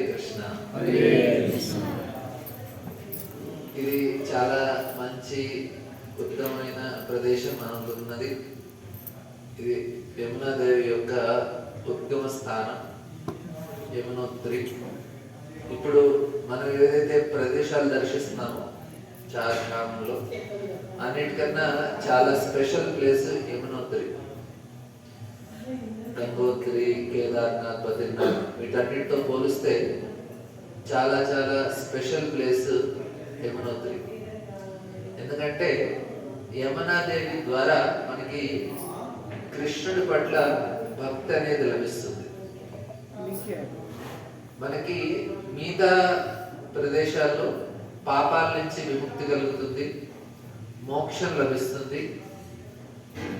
కృష్ణ. హరే కృష్ణ. ఇది చాలా మంచి ఉత్తమమైన ప్రదేశం మనకున్నది. ఇది యమునాదేవి యొక్క ఉద్గమ స్థానం, యమునోత్రి. ఇప్పుడు మనం ఏదైతే ప్రదేశాలు దర్శిస్తున్నామో చార్ధామంలో, అన్నిటికన్నా చాలా స్పెషల్ ప్లేస్ యమునోత్రి. గంగోత్రి, కేదార్నాథ్, బద్రీనాథ్ వీటన్నిటితో పోలిస్తే చాలా చాలా స్పెషల్ ప్లేస్ యమునోత్రి. ఎందుకంటే యమునాదేవి ద్వారా మనకి కృష్ణుడి పట్ల భక్తి అనేది లభిస్తుంది. మనకి మిగతా ప్రదేశాల్లో పాపాల నుంచి విముక్తి కలుగుతుంది, మోక్షం లభిస్తుంది,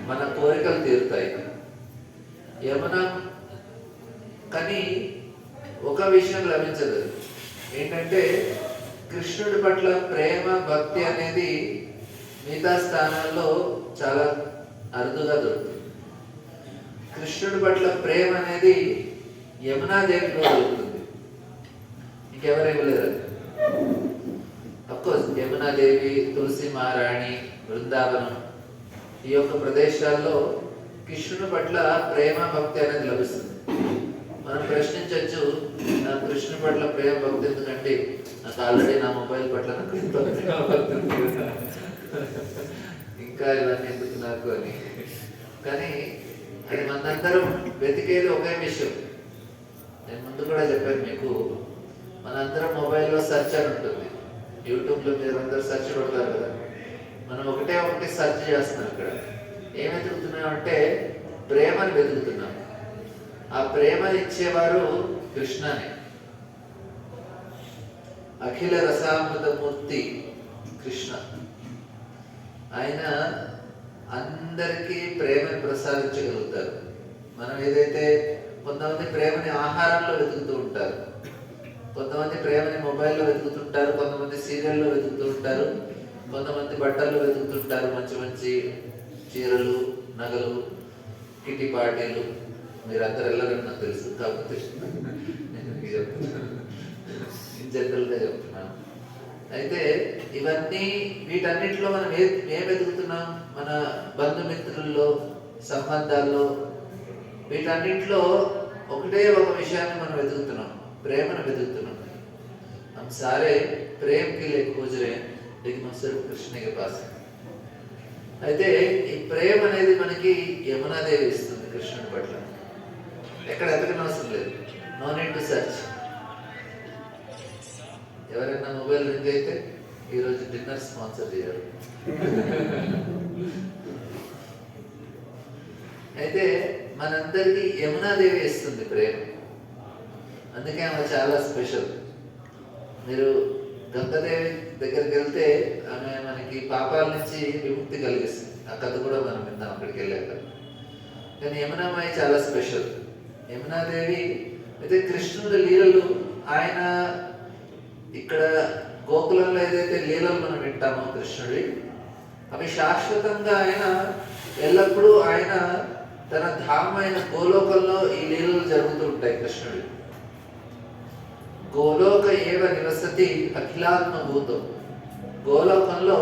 మన కోరికలు తీరుతాయి. యమున కానీ ఒక విషయం లభించదు, ఏంటంటే కృష్ణుడి పట్ల ప్రేమ భక్తి అనేది మిగతా స్థానాల్లో చాలా అరుదుగా దొరుకుతుంది. కృష్ణుడి పట్ల ప్రేమ అనేది యమునాదేవిలో దొరుకుతుంది, ఇంకెవరు ఇవ్వలేరు. అఫ్కోర్స్ యమునాదేవి, తులసి మహారాణి, బృందావనం ఈ యొక్క ప్రదేశాల్లో కృష్ణుడి పట్ల ప్రేమ భక్తి అనేది లభిస్తుంది. మనం ప్రశ్నించవచ్చు, నాకు కృష్ణుడి పట్ల ప్రేమ భక్తి ఎందుకంటే నాకు ఆల్రెడీ నా మొబైల్ పట్ల నాకు ఎంతో ప్రేమ భక్తి ఉంది కదా, ఇంకా ఇవన్నీ ఎందుకు నాకు అని. కానీ అది మనందరం వెతికేది ఒకే విషయం. నేను ముందు కూడా చెప్పాను మీకు, మనందరం మొబైల్లో సెర్చ్ అని ఉంటుంది. యూట్యూబ్లో మీరు అందరూ సెర్చ్ కొడతారు కదా, మనం ఒకటి సెర్చ్ చేస్తున్నాం. ఇక్కడ ఏం వెతుకుతున్నాం అంటే ప్రేమను వెతుకుతున్నాం. ఆ ప్రేమని ఇచ్చేవారు కృష్ణనే. అఖిల రసామృతమూర్తి కృష్ణ. ఆయన అందరికీ ప్రేమను ప్రసాదించగలుగుతారు. మనం ఏదైతే కొంతమంది ప్రేమని ఆహారంలో వెతుకుతూ ఉంటారు, కొంతమంది ప్రేమని మొబైల్లో వెతుకుతుంటారు, కొంతమంది సీరియల్లో వెతుకుతూ ఉంటారు, కొంతమంది బట్టల్లో వెతుకుతుంటారు, మంచి మంచి చీరలు, నగలు, కిట్టి పార్టీలు. మీరందరూ వెళ్ళరని నాకు తెలుసు, కాకపోతే నేను మీకు చెప్తున్నాను, జనరల్గా చెప్తున్నాను. అయితే ఇవన్నీ వీటన్నిటిలో మనం ఏం వెతుకుతున్నాం? మన బంధుమిత్రుల్లో, సంబంధాల్లో, వీటన్నిటిలో ఒకటే ఒక విషయాన్ని మనం వెతుకుతున్నాం, ప్రేమను వెతుకుతున్నాం. हम सारे प्रेम के लिए खोज रहे हैं, लेकिन हम सिर्फ कृष्ण के पास है. అయితే ఈ ప్రేమ అనేది మనకి యమునాదేవి ఇస్తుంది కృష్ణుడి పట్ల. ఎక్కడ ఎతకనవసరం లేదు, నో నీడ్ టు సెర్చ్. ఎవరైనా మొబైల్ రింగ్ అయితే ఈరోజు డిన్నర్ స్పాన్సర్ చేయాలి. అయితే మనందరికీ యమునాదేవి ఇస్తుంది ప్రేమ, అందుకే ఆమె చాలా స్పెషల్. మీరు గంగాదేవి దగ్గరికి వెళ్తే ఆమె మనకి పాపాల నుంచి విముక్తి కలిగిస్తుంది. ఆ కథ కూడా మనం విన్నాం అక్కడికి వెళ్ళాక. కానీ యమునామాయి చాలా స్పెషల్. యమునాదేవి అయితే కృష్ణుడి లీలలు, ఆయన ఇక్కడ గోకులంలో ఏదైతే లీలలు మనం వింటామో కృష్ణుడి, అవి శాశ్వతంగా ఆయన ఎల్లప్పుడూ ఆయన తన ధామైన గోలోకంలో ఈ లీలలు జరుగుతూ ఉంటాయి. కృష్ణుడి గోలోక ఏవ నివసతి అఖిలాత్మభూతం. గోలోకంలో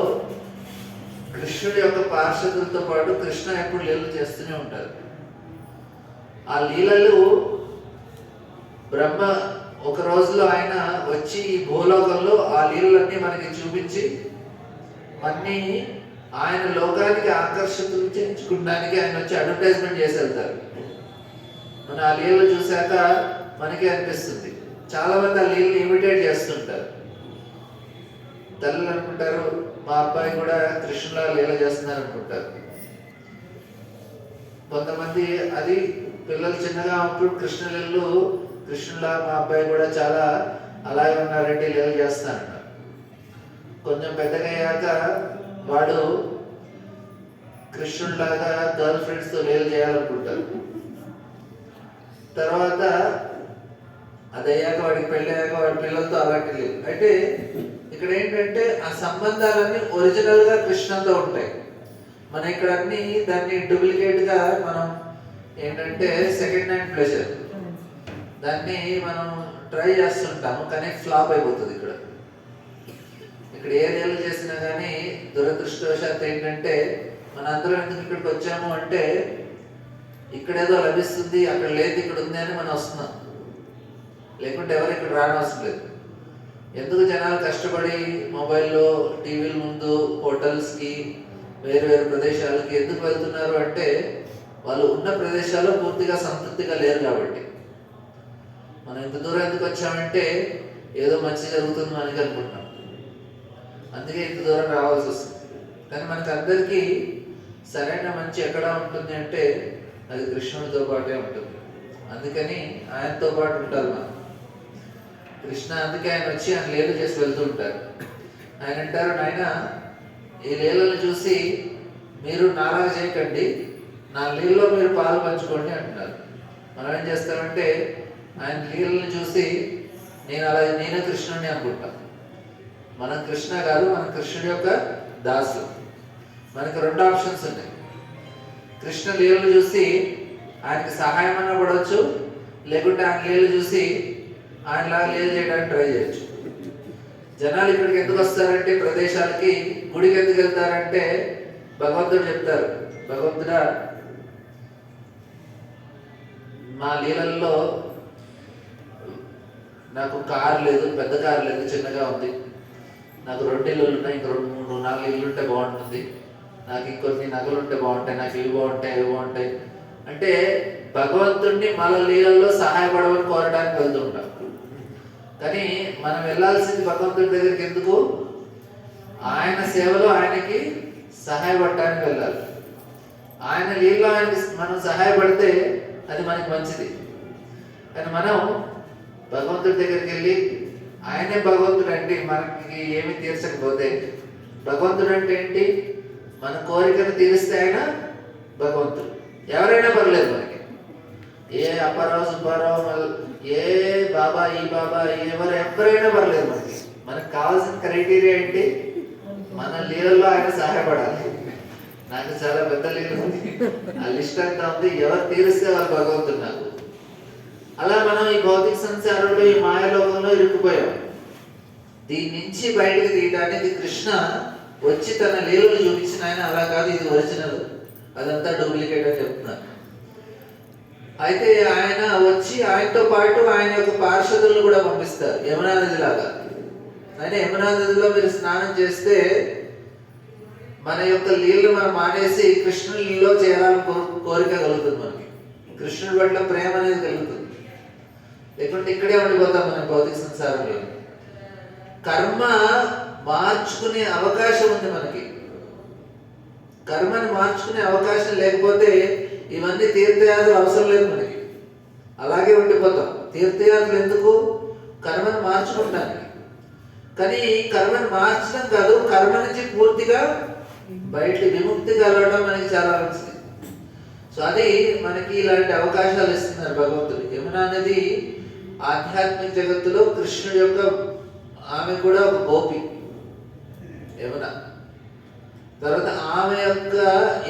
కృష్ణుడి యొక్క పార్షదులతో పాటు కృష్ణ ఎప్పుడు లీలలు చేస్తూనే ఉంటారు. ఆ లీలలు బ్రహ్మ ఒక రోజులో ఆయన వచ్చి ఈ భూలోకంలో ఆ లీలలన్నీ మనకి చూపించి అన్నీ ఆయన లోకానికి ఆకర్షితులు చేయించుకోవడానికి ఆయన వచ్చి అడ్వర్టైజ్మెంట్ చేసి వెళ్తారు. మనం ఆ లీలలు చూశాక మనకి అనిపిస్తుంది, చాలా మంది ఆ లీలని ఇమిటేట్ చేస్తుంటారు. తల్లులు అనుకుంటారు మా అబ్బాయి కూడా కృష్ణులా లీల చేస్తున్నారు అనుకుంటారు. కొంతమంది అది పిల్లలు చిన్నగా అప్పుడు కృష్ణ లీలలు, కృష్ణులా మా అబ్బాయి కూడా చాలా అలాగే ఉన్నారంటే లీలలు చేస్తానంటారు. కొంచెం పెద్దగా అయ్యాక వాడు కృష్ణుడిలాగా గర్ల్ ఫ్రెండ్స్తో లీలలు చేయాలనుకుంటారు. తర్వాత అదయ్యాక వాడికి పెళ్ళయ్యాక వాడి పిల్లలతో అలాంటి లేదు. అయితే ఇక్కడ ఏంటంటే ఆ సంబంధాలన్నీ ఒరిజినల్ గా కృష్ణతో ఉంటాయి. మన ఇక్కడ అన్ని దాన్ని డూప్లికేట్ గా మనం ఏంటంటే సెకండ్ హ్యాండ్ ప్లెజర్, దాన్ని మనం ట్రై చేస్తుంటాము, కానీ ఫ్లాప్ అయిపోతుంది. ఇక్కడ ఏ లీలలు చేసినా కానీ దురదృష్టవశాత్తు ఏంటంటే మన అందరం ఎందుకు ఇక్కడికి వచ్చాము అంటే ఇక్కడేదో లభిస్తుంది, అక్కడ లేదు ఇక్కడ ఉంది అని మనం వస్తున్నాం. లేకుంటే ఎవరు ఇక్కడ రానవసరం లేదు. ఎందుకు జనాలు కష్టపడి మొబైల్లో, టీవీల ముందు, హోటల్స్కి, వేరు వేరు ప్రదేశాలకి ఎందుకు వెళ్తున్నారు అంటే వాళ్ళు ఉన్న ప్రదేశాల్లో పూర్తిగా సంతృప్తిగా లేరు కాబట్టి. మనం ఇంత దూరం ఎందుకు వచ్చామంటే ఏదో మంచి జరుగుతుంది మనకి అనుకుంటున్నాం, అందుకే ఇంత దూరం రావాల్సి వస్తుంది. కానీ మనకు అందరికీ సరైన మంచి ఎక్కడ ఉంటుంది అంటే అది కృష్ణుడితో పాటే ఉంటుంది. అందుకని ఆయనతో పాటు ఉంటారు మనం. కృష్ణ అందుకే ఆయన వచ్చి ఆయన లీలలు చేసి వెళ్తూ ఉంటారు. ఆయన అంటారు, నాయన ఈ లీలలను చూసి మీరు నాలాగా చేయకండి, నా లీలలో మీరు పాలు పంచుకోండి అంటున్నారు. మనం ఏం చేస్తామంటే ఆయన లీలను చూసి నేనే కృష్ణుడిని అనుకుంటాం. మనం కృష్ణ కాదు, మన కృష్ణుడి యొక్క దాసులు. మనకి 2 ఆప్షన్స్ ఉన్నాయి. కృష్ణ లీలలు చూసి ఆయనకి సహాయం అన్న పడవచ్చు, లేకుంటే ఆయన లీలలు చూసి ఆయనలాగా లీల చేయడానికి ట్రై చేయొచ్చు. జనాలు ఇక్కడికి ఎందుకు వస్తారంటే ప్రదేశాలకి, గుడికి ఎందుకు వెళ్తారంటే భగవంతుడు చెప్తారు, భగవంతుడా మా లీలల్లో నాకు కారు లేదు, పెద్ద కారు లేదు, చిన్నగా ఉంది. నాకు 2 ఇల్లులు ఉన్నాయి, ఇంక 2, 3, 4 ఇల్లు ఉంటే బాగుంటుంది. నాకు ఇంకొన్ని నగలు ఉంటే బాగుంటాయి, నాకు ఇవి బాగుంటాయి, ఇవి బాగుంటాయి అంటే భగవంతుడిని మన లీలల్లో సహాయపడమని కోరడానికి వెళ్తూ ఉంటాం. కానీ మనం వెళ్ళాల్సింది భగవంతుడి దగ్గరికి ఎందుకు? ఆయన సేవలో ఆయనకి సహాయపడటానికి వెళ్ళాలి. ఆయన లీలలో ఆయనకి మనం సహాయపడితే అది మనకి మంచిది. కానీ మనం భగవంతుడి దగ్గరికి వెళ్ళి ఆయనే భగవంతుడు అంటే మనకి ఏమి తీర్చకపోతే, భగవంతుడు అంటే ఏంటి? మన కోరికను తీరిస్తే ఆయన భగవంతుడు. ఎవరైనా పర్లేదు మనకి, ఏ అప్పారావు, సుబ్బారావు, ఏ బాబా, ఈ బాబా, ఎవరైనా పర్లేదు మనకి. మనకు కావాల్సిన క్రైటీరియా ఏంటి? మన లీలలో ఆయన సహాయపడాలి. నాకు చాలా పెద్ద లీల ఉంది, ఆ లిస్ట్ అంతా ఉంది, ఎవరు తీరిస్తే వాళ్ళు భగవంతుడు నాకు. అలా మనం ఈ భౌతిక సంసారంలో, ఈ మాయాలోకంలో ఇరుక్కుపోయాం. దీని నుంచి బయటకు తీయడానికి కృష్ణ వచ్చి తన లీలలు చూపించిన ఆయన అలా కాదు, ఇది ఒరిజినల్, అదంతా డూప్లికేట్ అని చెప్తున్నారు. అయితే ఆయన వచ్చి ఆయనతో పాటు ఆయన యొక్క పార్షదులను కూడా పంపిస్తారు యమునా నది లాగా. ఆయన యమునా నదిలో మీరు స్నానం చేస్తే మన యొక్క లీలను మనం మానేసి కృష్ణుని లీలలో చేరాలని కోరిక కలుగుతుంది మనకి. కృష్ణుడి పట్ల ప్రేమ అనేది కలుగుతుంది. లేకుంటే ఇక్కడే ఉండిపోతాం మనం భౌతిక సంసారంలో. కర్మ మార్చుకునే అవకాశం ఉంది మనకి. కర్మని మార్చుకునే అవకాశం లేకపోతే ఇవన్నీ తీర్థయాత్రలు అవసరం లేదు మనకి, అలాగే ఉండిపోతాం. తీర్థయాత్రలు ఎందుకు? కర్మను మార్చుకుంటానికి. కానీ కర్మను మార్చడం కాదు, కర్మ నుంచి పూర్తిగా బయట విముక్తి కలగడం మనకి చాలా మంచిది. సో అది మనకి ఇలాంటి అవకాశాలు ఇస్తున్నారు భగవంతుడు. యమునా నది ఆధ్యాత్మిక జగత్తులో కృష్ణుడి యొక్క, ఆమె కూడా ఒక గోపి యమున. తర్వాత ఆమె యొక్క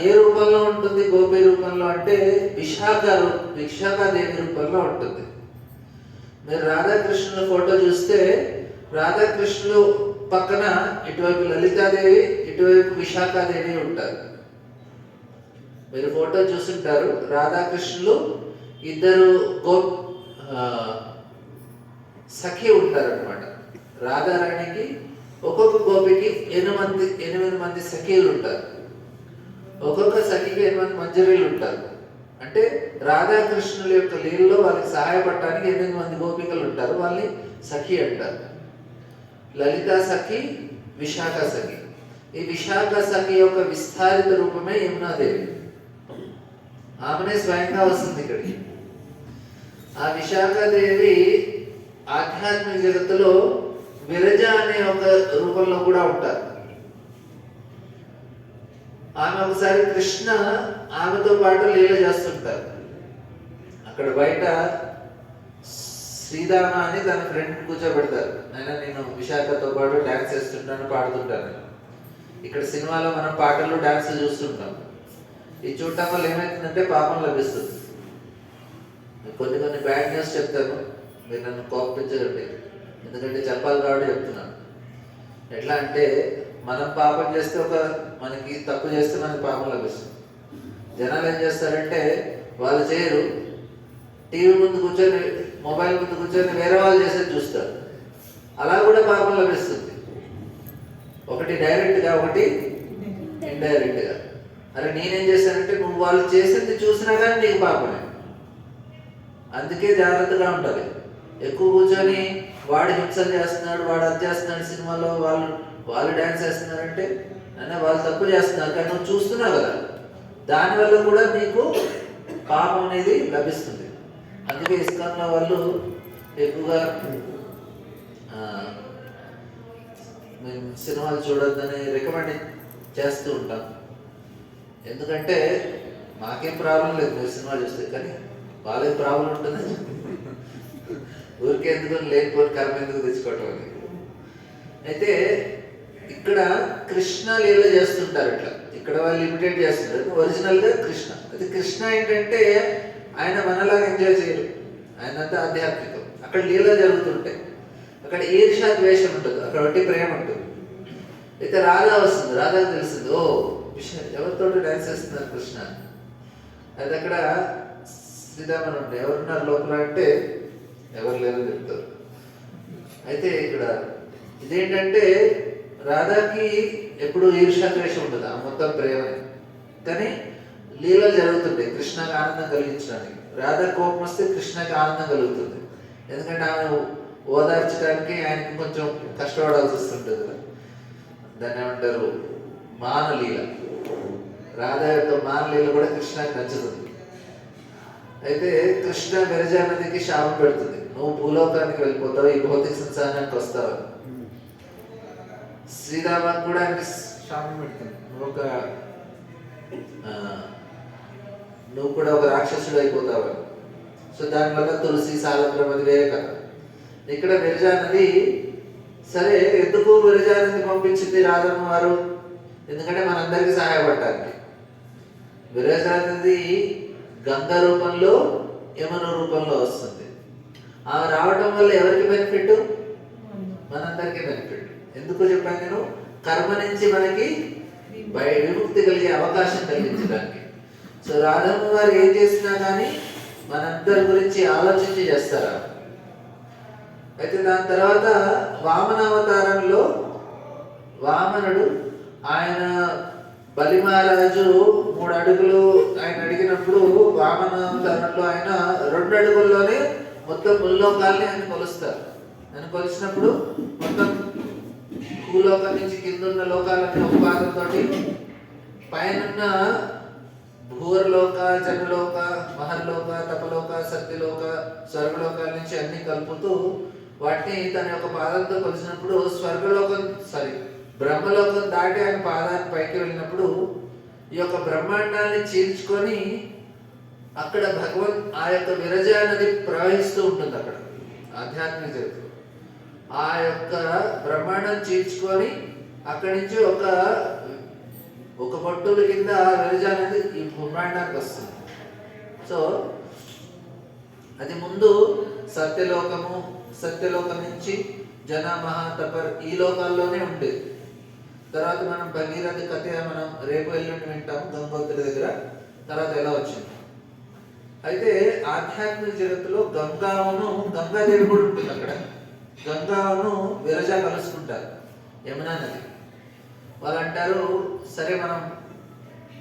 ఏ రూపంలో ఉంటుంది? గోపి రూపంలో అంటే విశాఖాదేవి రూపంలో ఉంటుంది. మీరు రాధాకృష్ణుల ఫోటో చూస్తే రాధాకృష్ణులు పక్కన ఇటువైపు లలితాదేవి, ఇటువైపు విశాఖాదేవి ఉంటారు. మీరు ఫోటో చూస్తుంటారు. రాధాకృష్ణులు ఇద్దరు సఖి ఉంటారు అనమాట. రాధారాణికి ఒక్కొక్క గోపికి 8 మంది సఖీలు ఉంటారు. ఒక్కొక్క సఖికి 8 మంది మంజరీలు ఉంటారు. అంటే రాధాకృష్ణుల యొక్క లీలలో వాళ్ళకి సహాయపడటానికి 8 మంది గోపికలు ఉంటారు, వాళ్ళని సఖి అంటారు. లలిత సఖి, విశాఖ సఖి. ఈ విశాఖ సఖి యొక్క విస్తారిత రూపమే యమునాదేవి. ఆమెనే స్వయంగా వస్తుంది ఇక్కడికి. ఆ విశాఖాదేవి ఆధ్యాత్మిక జగత్తులో విరజ అనే ఒక రూపంలో కూడా ఉంటారు. ఆమె ఒకసారి కృష్ణ ఆమెతో పాటు లీల చేస్తుంటారు. అక్కడ బయట శ్రీరామ అని తన ఫ్రెండ్ కూర్చోబెడతారు. నేను విశాఖతో పాటు డాన్స్ చేస్తుంటాను, పాడుతుంటాను. ఇక్కడ సినిమాలో మనం పాటలు డాన్స్ చూస్తుంటాం. ఇది చూడటం వల్ల ఏమవుతుందంటే పాపం లభిస్తుంది. కొన్ని బ్యాడ్ న్యూస్ చెప్తాను. మీరు నన్ను కోపించకండి, ఎందుకంటే చెప్పాలి కాబట్టి చెప్తున్నాను. ఎట్లా అంటే మనం పాపం చేస్తే మనకి తప్పు చేస్తే మనకి పాపం లభిస్తుంది. జనాలు ఏం చేస్తారంటే వాళ్ళు చేయరు, టీవీ ముందు కూర్చొని మొబైల్ ముందు కూర్చొని వేరే వాళ్ళు చేసేది చూస్తారు, అలా కూడా పాపం లభిస్తుంది. ఒకటి డైరెక్ట్గా, ఒకటి ఇండైరెక్ట్గా. అరే నేనేం చేశానంటే నువ్వు వాళ్ళు చేసింది చూసినా కానీ నీకు పాపమే. అందుకే జాగ్రత్తగా ఉండాలి. ఎక్కువ కూర్చొని వాడు హింసలు చేస్తున్నాడు, వాడు అది చేస్తున్నాడు, సినిమాలో వాళ్ళు డ్యాన్స్ చేస్తున్నారంటే అంటే వాళ్ళు తప్పు చేస్తున్నారు, కానీ నువ్వు చూస్తున్నావు కదా, దానివల్ల కూడా నీకు పాపం అనేది లభిస్తుంది. అందుకే ఇస్కాన్లో వాళ్ళు ఎక్కువగా మేము సినిమాలు చూడొద్దని రికమెండ్ చేస్తూ ఉంటాం. ఎందుకంటే మాకేం ప్రాబ్లం లేదు మీరు సినిమా చూస్తే, కానీ వాళ్ళకి ప్రాబ్లం ఉంటుందని ఊరికే ఎందుకు లేకపోతే కర్మ ఎందుకు తెచ్చుకోవటం అని. అయితే ఇక్కడ కృష్ణ లీల చేస్తుంటారు ఇట్లా, ఇక్కడ వాళ్ళు ఇమిటేట్ చేస్తుంటారు. ఒరిజినల్గా కృష్ణ. అయితే కృష్ణ ఏంటంటే ఆయన మనలాగా ఎంజాయ్ చేయరు, ఆయనంతా ఆధ్యాత్మికం. అక్కడ లీల జరుగుతుంటాయి, అక్కడ ఈర్ష్య ద్వేషం ఉంటుంది, అక్కడ ఒకటి ప్రేమ ఉంటుంది. అయితే రాధా వస్తుంది, రాధాకు తెలుస్తుంది ఓ విషయం ఎవరితో డ్యాన్స్ చేస్తున్నారు కృష్ణ. అది అక్కడ శ్రీరామన్ ఉంటాయి, ఎవరున్నారు లోపల అంటే ఎవరు లేదని చెప్తారు. అయితే ఇక్కడ ఇదేంటంటే రాధాకి ఎప్పుడు ఈర్ష్యాద్వేషం ఉంటుంది, ఆ మొత్తం ప్రేమని. కానీ లీలలు జరుగుతుంటాయి కృష్ణకి ఆనందం కలిగించడానికి. రాధా కోపం వస్తే కృష్ణకి ఆనందం కలుగుతుంది, ఎందుకంటే ఆమె ఓదార్చడానికి ఆయనకి కొంచెం కష్టపడాల్సి వస్తుంటుంది కదా. దాన్ని ఏమంటారు, మానలీల. రాధా యొక్క మానలీల కూడా కృష్ణకి నచ్చుతుంది. అయితే కృష్ణ విరజా నదికి శాపం పెడుతుంది, నువ్వు భూలోకానికి వెళ్ళిపోతావు, ఈ భౌతిక సంసారానికి వస్తావు. శ్రీరామన్ కూడా ఆయనకి శాపం పెడుతుంది, నువ్వు కూడా ఒక రాక్షసుడు అయిపోతావు. సో దానివల్ల తులసి సాలగ్రం అది వేరే కథ. ఇక్కడ విరజా నది, సరే ఎందుకు విరజా నది పంపించింది రాధమ్మ వారు, ఎందుకంటే మనందరికీ సహాయపడటానికి. విరజా నది గంగా రూపంలో యమున రూపంలో వస్తుంది. ఆమె రావడం వల్ల ఎవరికి బెనిఫిట్, మనందరికీ బెనిఫిట్. ఎందుకు చెప్పాను నేను, కర్మ నుంచి మనకి విముక్తి కలిగే అవకాశం కలిగించడానికి. సో రాధమ్మ వారు ఏం చేసినా కానీ మనందరి గురించి ఆలోచించి చేస్తారా. అయితే దాని తర్వాత వామనావతారంలో వామనుడు, ఆయన బలి మహారాజు 3 అడుగులు ఆయన అడిగినప్పుడు వామనావతారంలో ఆయన 2 అడుగుల్లోనే మొత్తం ముల్లోకాల్ని ఆయన కొలుస్తారు. ఆయన కొలిచినప్పుడు మొత్తం భూలోకం నుంచి కింద ఉన్న లోకాలన్నీ ఒక పాదంతో, పైన భూర్లోక, జనలోక, మహర్లోక, తపలోక, సత్యలోక, స్వర్గలోకాల నుంచి అన్ని కలుపుతూ వాటిని తన యొక్క పాదంతో కొలిచినప్పుడు బ్రహ్మలోకం దాటి ఆయన పాదాన్ని పైకి వెళ్ళినప్పుడు ఈ యొక్క బ్రహ్మాండాన్ని చీల్చుకొని అక్కడ ఆ యొక్క విరజా నది ప్రవహిస్తూ ఉంటుంది. అక్కడ ఆధ్యాత్మిక జగత్తు ఆ యొక్క బ్రహ్మాండం చీల్చుకొని అక్కడి నుంచి ఒక పట్టుల కింద విరజా నది ఈ బ్రహ్మాండానికి వస్తుంది. సో అది ముందు సత్యలోకం నుంచి జన, మహా, తపర్ ఈ లోకాల్లోనే ఉండేది. తర్వాత మనం భగీరథి కథ మనం రేపు ఎల్లుండి వింటాము గంగోత్రి దగ్గర, తర్వాత ఎలా వచ్చింది. అయితే ఆధ్యాత్మిక జగత్తులో గంగాదేవి కూడా ఉంటుంది. అక్కడ గంగాను విరజా కలుసుకుంటారు యమునా నది. వాళ్ళు అంటారు సరే మనం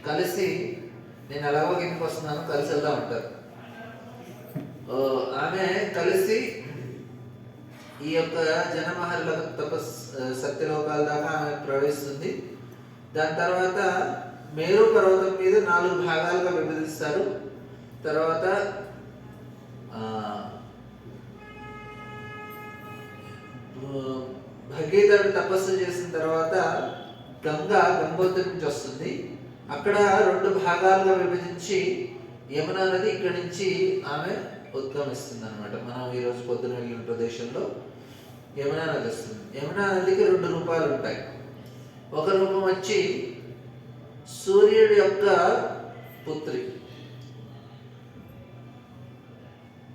కలిసి, నేను ఎలాగో కిందకి వస్తున్నాను కలిసి వెళ్దాం అంటారు. ఆమె కలిసి ఈ యొక్క జనమహర్ల సత్యలోకాల దాకా ఆమె ప్రవేశిస్తుంది. దాని తర్వాత మేరు పర్వతం మీద 4 భాగాలుగా విభజిస్తారు. తర్వాత భగీరథుడు తపస్సు చేసిన తర్వాత గంగోత్రి నుంచి వస్తుంది. అక్కడ 2 భాగాలుగా విభజించి యమునా నది ఇక్కడి నుంచి ఆమె ఉద్గమిస్తుంది అనమాట. మనం ఈరోజు పొద్దున వెళ్ళిన ప్రదేశంలో యమునా నది వస్తుంది. యమునా నదికి 2 రూపాలు ఉంటాయి. ఒక రూపం వచ్చి సూర్యుడి యొక్క పుత్రి,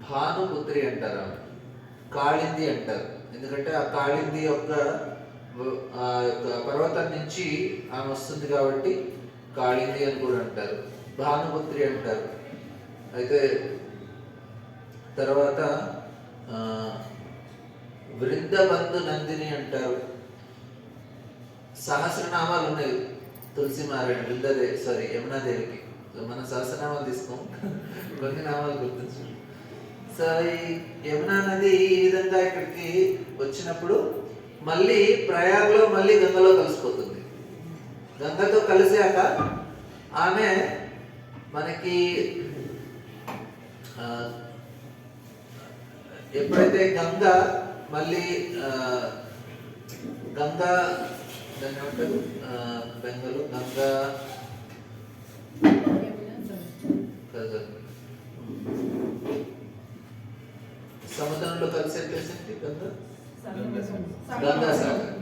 భానుపుత్రి అంటారు ఆమె. కాళింది అంటారు. ఎందుకంటే ఆ కాళింది యొక్క పర్వతం నుంచి ఆమె వస్తుంది కాబట్టి కాళింది అని కూడా అంటారు. భానుపుత్రి అంటారు. అయితే తర్వాత వృందబంధు నందిని అంటారు. సహస్రనామాలు ఉన్నాయి తులసి మారేడు యమునాదేవికి. మన సహస్రనామాలు తీసుకోం, కొన్ని నామాలు గుర్తించు. సో ఈ యమునా నది ఈ విధంగా ఇక్కడికి వచ్చినప్పుడు మళ్ళీ ప్రయాగ్లో మళ్ళీ గంగలో కలిసిపోతుంది. గంగతో కలిసాక ఆమె మనకి ఎప్పుడైతే గంగ మళ్ళీ గంగా దాన్ని ఏమంటారు, బెంగళూరు గంగా సముద్రంలో కలిసే ప్లేస్ ఏంటి? గంగాసాగర్.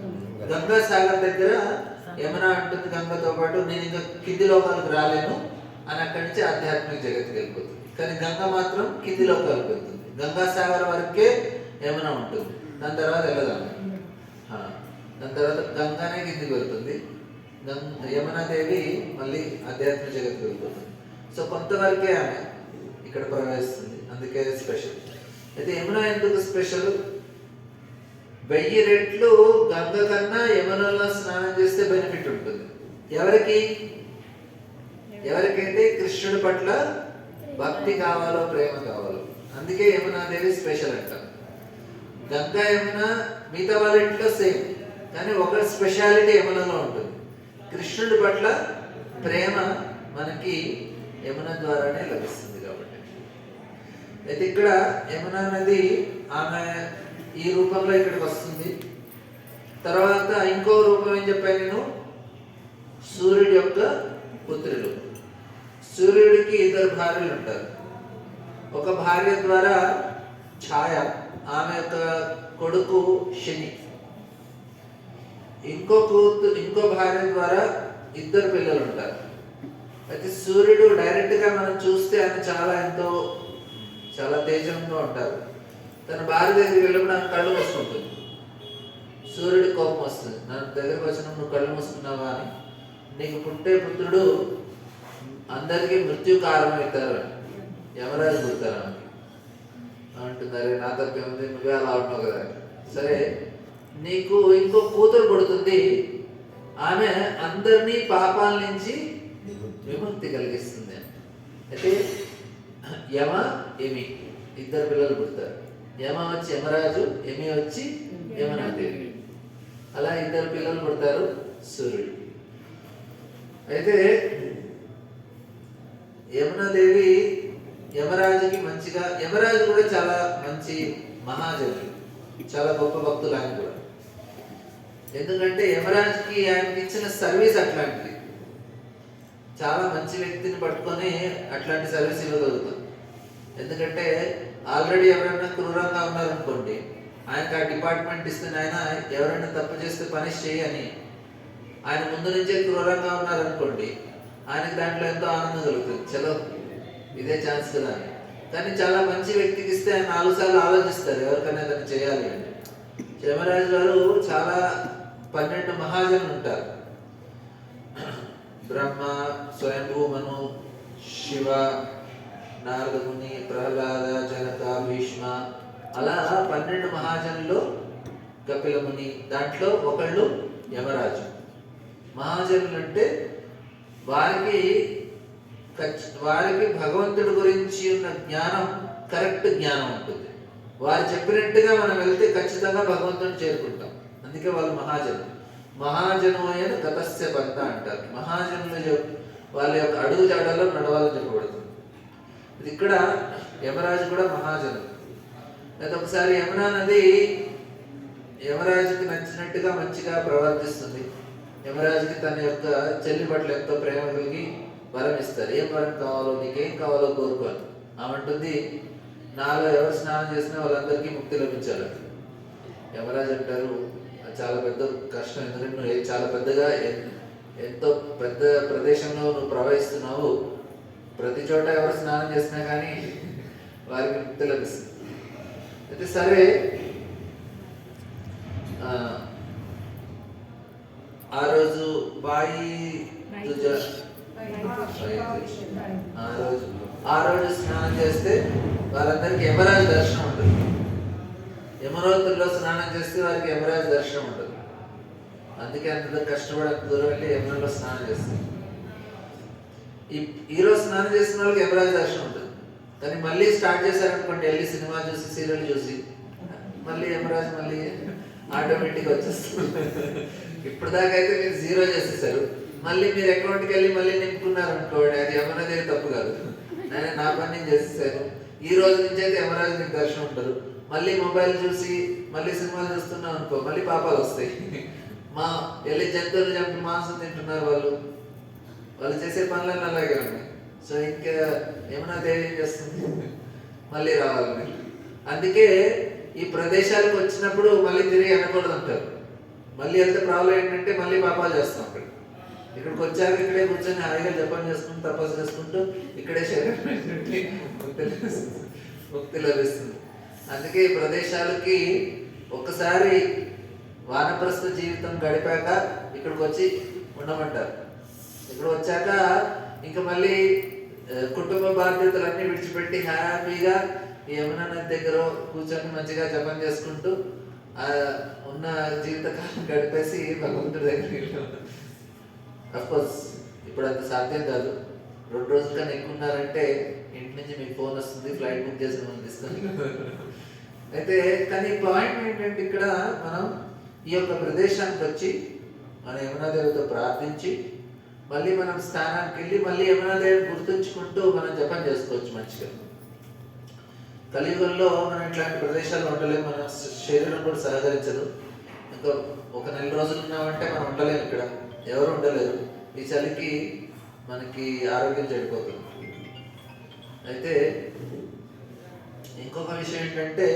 గంగాసాగర్ దగ్గర యమున అంటుంది గంగతో పాటు నేను ఇంకా కింది లోకాలకు రాలేను అని అక్కడి నుంచి ఆధ్యాత్మిక జగత్తుకి వెళ్ళిపోతుంది. కానీ గంగ మాత్రం కింది లోకాలకు వెళ్తుంది. గంగాసాగర్ వరకే యమున ఉంటుంది, దాని తర్వాత వెళ్ళదాము. దాని తర్వాత గంగానే కిందికి వెళ్తుంది. యమునాదేవి మళ్ళీ ఆధ్యాత్మిక జగత్తుకి వెళ్ళిపోతుంది. సో కొంతవరకే ఆమె ఇక్కడ ప్రవేశిస్తుంది, అందుకే స్పెషల్. అయితే యమున ఎందుకు స్పెషల్? 1000 రెట్లు గంగ కన్నా యమునలో స్నానం చేస్తే బెనిఫిట్ ఉంటుంది. ఎవరికైతే కృష్ణుడి పట్ల భక్తి కావాలో, ప్రేమ కావాలో. అందుకే యమునాదేవి స్పెషల్ అంట. గంగా యమున మిగతా వాళ్ళ ఇంట్లో సేమ్, కానీ ఒక స్పెషాలిటీ యమునలో ఉంటుంది. కృష్ణుడి పట్ల ప్రేమ మనకి యమున ద్వారానే లభిస్తుంది కాబట్టి. అయితే ఇక్కడ యమునా నది ఆమె ఈ రూపంలో ఇక్కడికి వస్తుంది. తర్వాత ఇంకో రూపం ఏం చెప్పాను నేను, సూర్యుడి యొక్క పుత్రులు. సూర్యుడికి 2 భార్యలు ఉంటారు. ఒక భార్య ద్వారా ఛాయ, ఆమె యొక్క కొడుకు శని. ఇంకో భార్య ద్వారా 2 పిల్లలు ఉంటారు. అయితే సూర్యుడు డైరెక్ట్ గా మనం చూస్తే ఆయన చాలా తేజంగా ఉంటారు. తన భార్య దగ్గరికి వెళ్ళినప్పుడు ఆయన కళ్ళు మూసుకుంటుంది. సూర్యుడి కోపం వస్తుంది, నా దగ్గరకు వచ్చినప్పుడు నువ్వు కళ్ళు మూసుకున్నావా అని, నీకు పుట్టే పుత్రుడు అందరికీ మృత్యు కారణమవుతారు అని యమరాజు పుడతారు అని అంటున్నారు. నా తప్పేముంది, నువ్వే అలా ఉన్నావు కదా. సరే, నీకు ఇంకో కూతురు పుడుతుంది, ఆమె అందరినీ పాపాల నుంచి విముక్తి కలిగిస్తుంది. అయితే యమ ఎమి 2 పిల్లలు పుడతారు. యమ వచ్చి యమరాజు, ఎమి వచ్చి యమునాదేవి. అలా 2 పిల్లలు పుడతారు సూర్యుడు. అయితే యమునాదేవి యమరాజుకి మంచిగా, యమరాజు కూడా చాలా మంచి మహాజనుడు, చాలా గొప్ప భక్తులు ఆయన కూడా. ఎందుకంటే యమరాజుకి ఆయనకి ఇచ్చిన సర్వీస్ అట్లాంటిది. చాలా మంచి వ్యక్తిని పట్టుకొని అట్లాంటి సర్వీస్ ఇవ్వగలుగుతాం. ఎందుకంటే ఆల్రెడీ ఎవరైనా క్రూరంగా ఉన్నారనుకోండి, ఆయనకు ఆ డిపార్ట్మెంట్ ఇస్తే ఆయన ఎవరైనా తప్పు చేస్తే పనిష్ చేయని, ఆయన ముందు నుంచే క్రూరంగా ఉన్నారనుకోండి, ఆయనకి దాంట్లో ఎంతో ఆనందం కలుగుతుంది. చలో ఇదే ఛాన్స్ కదా అని. కానీ చాలా మంచి వ్యక్తికి ఇస్తే ఆయన 4 సార్లు ఆలోచిస్తారు ఎవరికైనా దాన్ని చేయాలి అని. యమరాజు గారు చాలా 12 మహాజనులు ఉంటారు. బ్రహ్మ, స్వయంభూమను, శివ, నారదముని, ప్రహ్లాద, జనక, భీష్మ, అలా 12 మహాజనులు. కపిలముని, దాంట్లో ఒకళ్ళు యమరాజు. మహాజనులు అంటే వారికి భగవంతుడి గురించి ఉన్న జ్ఞానం, కరెక్ట్ జ్ఞానం ఉంటుంది. వారు చెప్పినట్టుగా మనం వెళ్తే ఖచ్చితంగా భగవంతుడిని చేరుకుంటాం. అందుకే వాళ్ళు మహాజనులు. మహాజను అయిన గతస్య బంధ అంటారు. మహాజనులు వాళ్ళ యొక్క అడుగు జాడలో నడవాలని చెప్పబడుతుంది. ఇక్కడ యమరాజు కూడా మహాజనులు. అయితే ఒకసారి యమునా నది యమరాజుకి నచ్చినట్టుగా మంచిగా ప్రవర్తిస్తుంది. యమరాజుకి తన యొక్క చెల్లి పట్ల ఎంతో ప్రేమ కలిగి వరం ఇస్తారు. ఏం వరం కావాలో, నీకేం కావాలో కోరుకోవాలి. ఆమంటుంది, నాలో ఎవరు స్నానం చేసినా వాళ్ళందరికీ ముక్తి లభించాలి. యమరాజు అంటారు, చాలా పెద్ద కష్టం, ఎందుకంటే నువ్వు చాలా పెద్దగా ఎంతో పెద్ద ప్రదేశంలో నువ్వు ప్రవహిస్తున్నావు. ప్రతి చోట ఎవరు స్నానం చేసినా కానీ వారికి ముక్తి లభిస్తుంది. అయితే సరే ఆ రోజు బాయి ఆ రోజు స్నానం చేస్తే వాళ్ళందరికీ యమరాజు దర్శనం ఉంటుంది. యమనోత్రుల్లో స్నానం చేస్తే వారికి యమరాజు దర్శనం ఉంటుంది. అందుకే అంత కష్టపడి అంత దూరం వెళ్ళి యమునలో స్నానం చేస్తారు. ఈరోజు స్నానం చేసిన వాళ్ళకి యమరాజు దర్శనం ఉంటుంది. కానీ మళ్ళీ స్టార్ట్ చేశారనుకోండి, వెళ్ళి సినిమా చూసి సీరియల్ చూసి మళ్ళీ యమరాజు మళ్ళీ ఆటోమేటిక్గా వచ్చేస్తుంది. ఇప్పుడు దాకా అయితే మీరు 0 చేసేసారు, మళ్ళీ మీరు అకౌంట్కి వెళ్ళి మళ్ళీ నింపుకున్నారు అనుకోండి, అది యమనదేవి తప్పు కాదు, నా పని నేను చేసేసాను. ఈ రోజు నుంచి అయితే యమరాజు మీకు దర్శనం ఉంటారు. మళ్ళీ మొబైల్ చూసి మళ్ళీ సినిమాలు చూస్తున్నాం అనుకో, మళ్ళీ పాపాలు వస్తాయి. వెళ్ళి జంతువులు చంపి మాంసం తింటున్నారు వాళ్ళు చేసే పనులన్నీ అలాగే ఉన్నాయి. సో ఇంకా యమునాదేవి ఏం చేస్తుంది, మళ్ళీ రావాలి. అందుకే ఈ ప్రదేశాలకు వచ్చినప్పుడు మళ్ళీ తిరిగి అనకూడదు అంటారు. మళ్ళీ వెళ్తే ప్రాబ్లం ఏంటంటే మళ్ళీ పాపాలు చేస్తాం. ఇక్కడికి వచ్చాక ఇక్కడే కూర్చొని హాయిగా జపం చేసుకుంటూ తపస్సు చేసుకుంటూ ఇక్కడే శరీరం ముక్తి లభిస్తుంది. అందుకే ఈ ప్రదేశాలకి ఒక్కసారి వానప్రస్థ జీవితం గడిపాక ఇక్కడికి వచ్చి ఉండమంటారు. ఇక్కడ వచ్చాక ఇంకా మళ్ళీ కుటుంబ బాధ్యతలన్నీ విడిచిపెట్టి హ్యాపీగా ఈ యమునా నది దగ్గర కూర్చొని మంచిగా జపం చేసుకుంటూ ఉన్న జీవితకాలం గడిపేసి భగవంతుడి దగ్గర. అఫ్కోర్స్ ఇప్పుడు అంత సాధ్యం కాదు. 2 రోజుల కన్నా ఎక్కువ ఉన్నారంటే ఇంటి నుంచి మీకు ఫోన్ వస్తుంది, ఫ్లైట్ బుక్ చేసి మనం ఇస్తుంది. అయితే కానీ పాయింట్ ఏంటంటే ఇక్కడ మనం ఈ యొక్క ప్రదేశానికి వచ్చి మన యమునాదేవితో ప్రార్థించి మళ్ళీ మనం స్థానానికి వెళ్ళి మళ్ళీ యమునాదేవిని గుర్తుంచుకుంటూ మనం జపం చేసుకోవచ్చు మంచిగా. కలియుగంలో మనం ఇట్లాంటి ప్రదేశాలు ఉండలేము, మన శరీరం కూడా సహకరించదు. ఇంకా ఒక 4 రోజులు ఉన్నామంటే మనం ఉండలేము, ఇక్కడ ఎవరు ఉండలేరు. ఈ చలికి మనకి ఆరోగ్యం చెడిపోతుంది. అయితే ఇంకొక విషయం ఏంటంటే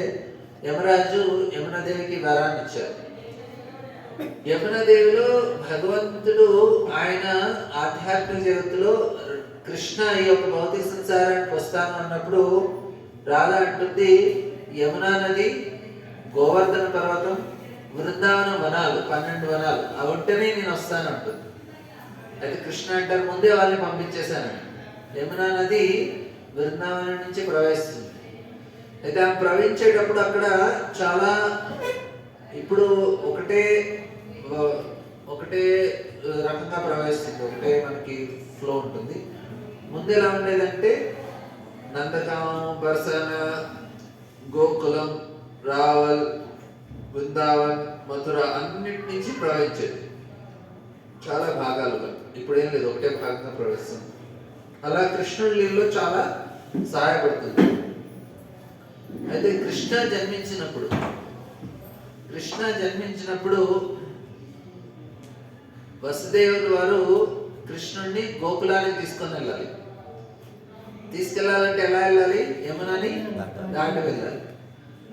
యమరాజు యమునాదేవికి వరాన్ని ఇచ్చారు. యమునాదేవిలో భగవంతుడు ఆయన ఆధ్యాత్మిక జగత్తులో కృష్ణ ఈ యొక్క భౌతిక సంసారానికి వస్తాను అన్నప్పుడు రాధ అంటుంది, యమునా నది, గోవర్ధన పర్వతం, వృందావన వనాలు 12 వనాలు అవి ఉంటేనే నేను వస్తాను అంటుంది. అయితే కృష్ణ అంటారు ముందే వాళ్ళని పంపించేశాను. యమునా నది బృందావనం నుంచి ప్రవహిస్తుంది. అయితే ఆమె ప్రవహించేటప్పుడు అక్కడ చాలా ఇప్పుడు ఒకటే రకంగా ప్రవహిస్తుంది, ఒకటే మనకి ఫ్లో ఉంటుంది. ముందు ఎలా ఉండేదంటే నందగాం, బర్సాన, గోకులం, రావల్, బృందావన్, మథుర అన్నిటి నుంచి ప్రవహించేది చాలా భాగాలుగా. ఇప్పుడు ఏం లేదు, ఒకటే భాగంగా ప్రవహిస్తుంది. అలా కృష్ణుడి లీలలో చాలా సహాయపడుతుంది. అయితే కృష్ణ జన్మించినప్పుడు వసుదేవుడు వారు కృష్ణుడిని గోకులానికి తీసుకెళ్ళాలంటే ఎలా వెళ్ళాలి, యమునని దాటి వెళ్ళాలి.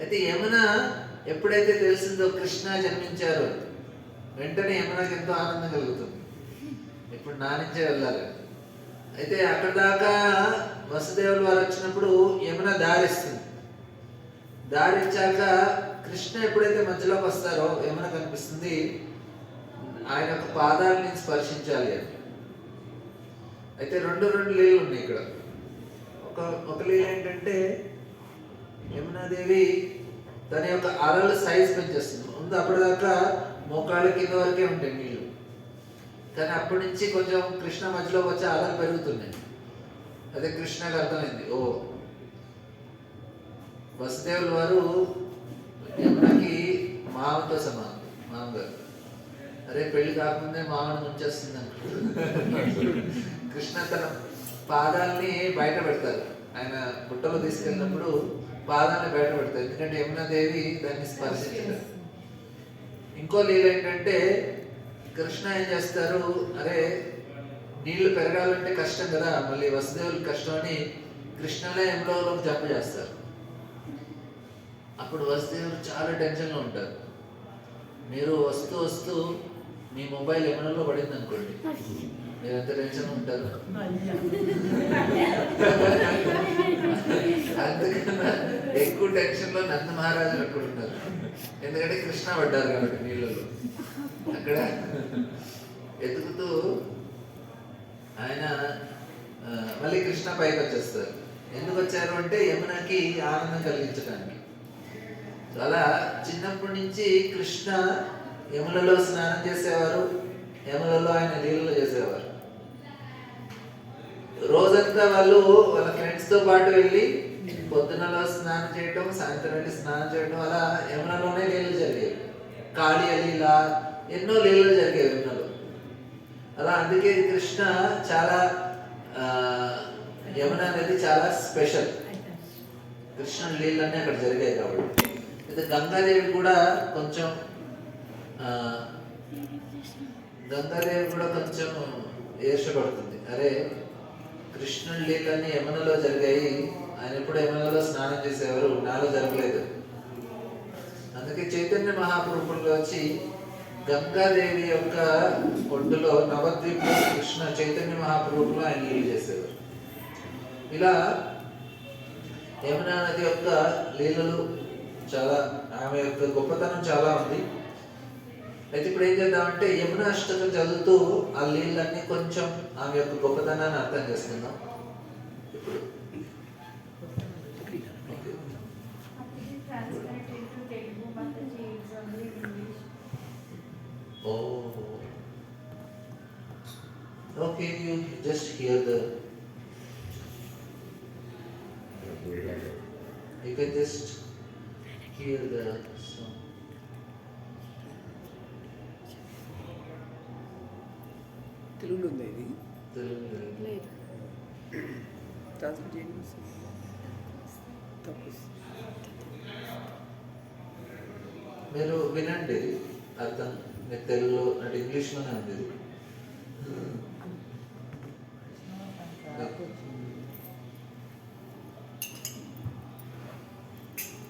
అయితే యమున ఎప్పుడైతే తెలిసిందో కృష్ణ జన్మించారో వెంటనే యమునకి ఎంతో ఆనందం కలుగుతుంది, ఇప్పుడు నా నుంచే వెళ్ళాలి. అయితే అక్కడ దాకా వసుదేవులు వారు వచ్చినప్పుడు యమున దారిస్తుంది. దారిచ్చాక కృష్ణ ఎప్పుడైతే మధ్యలోకి వస్తారో యమున కనిపిస్తుంది, ఆయన యొక్క పాదాలని స్పర్శించాలి అని. అయితే రెండు లీలలు ఉన్నాయి ఇక్కడ. ఒక లీల ఏంటంటే యమునాదేవి తన యొక్క అలల సైజ్ పెంచేస్తుంది. ముందు అప్పటిదాకా మోకాళ్ళ కింద వరకే ఉంటాయి నీళ్ళు, కానీ అప్పటి నుంచి కొంచెం కృష్ణ మధ్యలోకి వచ్చి అలలు పెరుగుతున్నాయి. అదే కృష్ణకి అర్థమైంది, ఓ వసుదేవుల వారు యమునకి మామతో సమానం, మామగారు. అరే పెళ్లి కాకముందే మామను ముంచేస్తుంది అనుకుంటున్నారు. కృష్ణ తన పాదాలని బయట పెడతారు, ఆయన బుట్టలో తీసుకెళ్ళినప్పుడు పాదాలని బయట పెడతారు, ఎందుకంటే యమునాదేవి దాన్ని స్పర్శించారు. ఇంకో లీల ఏంటంటే కృష్ణ ఏం చేస్తారు, అరే నీళ్లు పెరగాలంటే కష్టం కదా, మళ్ళీ వసుదేవులకు కష్టం అని కృష్ణలే యములోకి జంప్ చేస్తారు. అప్పుడు వసుదేవులు చాలా టెన్షన్లో ఉంటారు. మీరు వస్తూ మీ మొబైల్ యమునలో పడింది అనుకోండి, మీరు ఎంత టెన్షన్ ఉంటారు. అందుకన్నా ఎక్కువ టెన్షన్ లో నంద మహారాజు అక్కడ ఉన్నారు. ఎందుకంటే కృష్ణ పడ్డారు కాబట్టి నీళ్ళలో అక్కడ ఎదుగుతూ ఆయన మళ్ళీ కృష్ణ పైకి వచ్చేస్తారు. ఎందుకు వచ్చారు అంటే యమునకి ఆనందం కలిగించడానికి. అలా చిన్నప్పటి నుంచి కృష్ణ యములలో స్నానం చేసేవారు, యములలో ఆయన లీలలు చేసేవారు. రోజంతా వాళ్ళు వాళ్ళ ఫ్రెండ్స్ తో పాటు వెళ్ళి పొద్దునలో స్నానం చేయటం, సాయంత్రం వెళ్ళి స్నానం చేయటం, అలా యమునలోనే లీలలు జరిగేవి. కాళీ లీల, ఎన్నో లీలలు జరిగేవి యమునలో. అలా అందుకే కృష్ణ చాలా యమున అనేది చాలా స్పెషల్. కృష్ణ లీలన్నీ అక్కడ జరిగాయి కాబట్టి. అయితే గంగాదేవి కూడా కొంచెం ఏర్షపడుతుంది. అరే, కృష్ణుడి లీలన్నీ యమునలో జరిగాయి, ఆయన ఎప్పుడు యమునలో స్నానం చేసేవారు, నాలో జరగలేదు. అందుకే చైతన్య మహాప్రభువులో వచ్చి గంగాదేవి యొక్క ఒడ్డులో నవద్వీపంలో కృష్ణ చైతన్య మహాప్రభువులో ఆయన లీల చేసేవారు. ఇలా యమునా నది యొక్క లీలలు చాలా, ఆమె యొక్క గొప్పతనం చాలా ఉంది. అయితే ఇప్పుడు ఏం చేద్దామంటే యమునా అష్టకం చదువుతూ ఆ లీలన్నీ కొంచెం ఆమె యొక్క గొప్పతనాన్ని అర్థం చేసుకుందాం. ఇప్పుడు okay, you just hear the, you can just hear the song. తెలుగులో ఉంది ఇది, తెలుగు లేదు. ట్రాన్స్లేట్ చేయండి. తప్పు. మీరు వినండి, అర్థం మీరు తెలుగులో అంటే ఇంగ్లీష్లోనే ఉంది ఇది.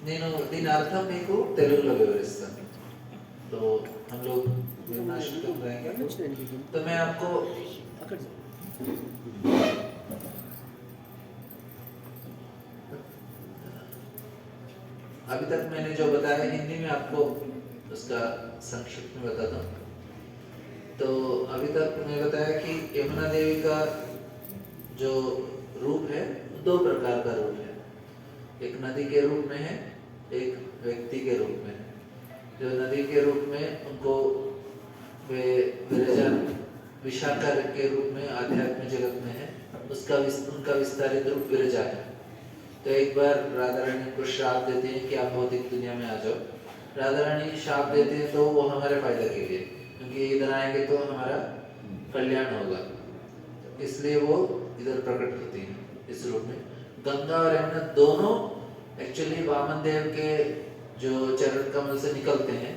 నేను దీని అర్థం మీకు తెలుగులో వివరిస్తాను. तो हम लोग शुरू करेंगे. तो मैं आपको अभी तक मैंने जो बताया हिंदी में आपको उसका संक्षिप्त में बताता हूँ. तो अभी तक मैं बताया कि यमुना देवी का जो रूप है, दो प्रकार का रूप है. एक नदी के रूप में है, एक व्यक्ति के रूप में है. जो नदी के रूप में उनको वे विरजा विशाखा के रूप में आध्यात्मिक जगत में है, उनका विस्तारित रूप विरजा है. तो एक बार राधा रानी को श्राप देते हैं कि आप भौतिक दुनिया में आ जाओ. राधा रानी श्राप देते हैं तो वो हमारे फायदा के लिए, क्योंकि इधर आएंगे तो हमारा कल्याण होगा, इसलिए वो इधर प्रकट होती है इस रूप में. गंगा और यमुना दोनों एक्चुअली वामन देव के जो चरण कमल से निकलते हैं,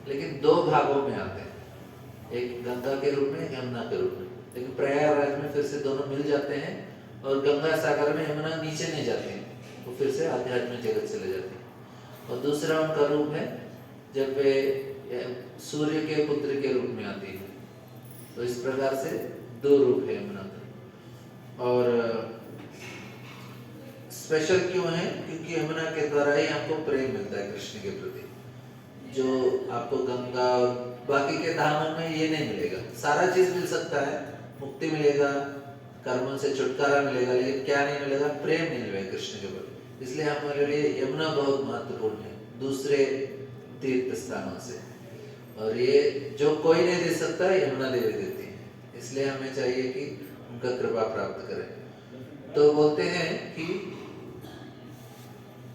लेकिन दो भागों में आते हैं, एक गंगा के रूप में, यमुना के रूप में. लेकिन प्रयागराज में फिर से दोनों मिल जाते हैं और गंगा सागर में यमुना नीचे नहीं जाती है, वो फिर से आध्यात्मिक जगत चले जाते हैं. और दूसरा उनका रूप है जब वे सूर्य के पुत्र के रूप में आती है. तो इस प्रकार से दो रूप है यमुना का. और स्पेशल क्यों है? क्योंकि यमुना के द्वारा ही आपको प्रेम मिलता है कृष्ण के प्रति, जो आपको गंगा और बाकी के धामों में ये नहीं मिलेगा. सारा चीज मिल सकता है, मुक्ति मिलेगा, कर्मों से छुटकारा मिलेगा, लेकिन क्या नहीं मिलेगा? प्रेम नहीं मिलेगा कृष्ण के प्रति. इसलिए हमारे लिए यमुना बहुत महत्वपूर्ण है दूसरे तीर्थ स्थानों से. और ये जो कोई नहीं दे सकता है, यमुना देवी देती है. इसलिए हमें चाहिए कि उनका कृपा प्राप्त करें. तो बोलते हैं कि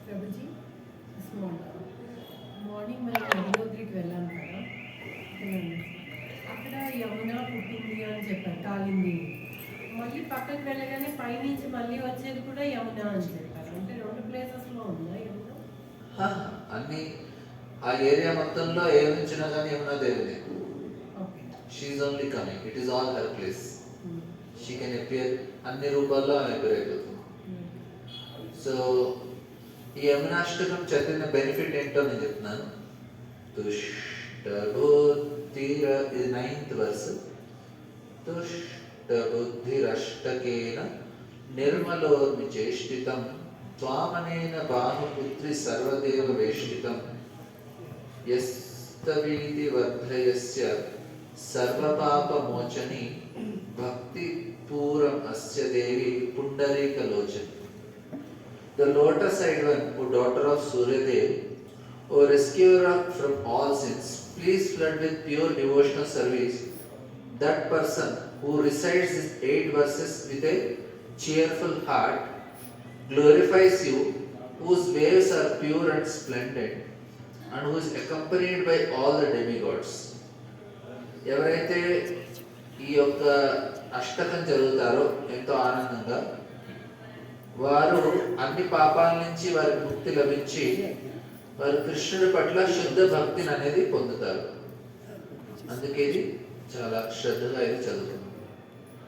ప్రభుజీ మార్నింగ్ మనం గంగోత్రికి వెళ్ళాను కదా, అక్కడ యమున పుట్టింది అని చెప్పారు, కాలింది. మళ్ళీ పక్కకి వెళ్ళగానే పైనుంచి మళ్ళీ వచ్చేది కూడా యమున అని చెప్పారు. అంటే రెండు ప్లేసెస్లో ఉందా యమున? అన్ని ఆ ఏరియా మొత్తంలో ఏ నుంచినా కానీ యమునా దేవిదే. She is only coming, it is all her place. She can appear, అన్ని రూపాల్లో ఆమె అపియర్ అయిపోతుంది. సో ఈ యమునాష్టకం చదివిన బెనిఫిట్ ఏంటో నేను చెప్తున్నాను. తుష్టభూతిర, ఇది 9th వర్స్. తుష్ట చిత్తబుద్ధిరష్టకేన నిర్మలోర్మిచేష్టితం త్వామనేన బాహుపుత్రి సర్వదేవ వేష్టితం యస్తవీతి వర్ధయస్య సర్వపాపమోచని భక్తి పూరం అస్య దేవి పుండరీకలోచని. The lotus-eyed one, O daughter of Suryadev, O rescuer from all sins, please flood with pure devotional service that person who recites these 8 verses with a cheerful heart, glorifies you, whose waves are pure and splendid, and who is accompanied by all the demigods. ఎవరైతే ఈ యొక్క అష్టకం చదువుతారో ఎంతో ఆనందంగా, వారు అన్ని పాపాల నుంచి వారికి ముక్తి లభించి వారు కృష్ణుడి పట్ల శుద్ధ భక్తిని అనేది పొందుతారు. అందుకే ఇది చాలా శ్రద్ధగా ఇది చదువుకుంటారు.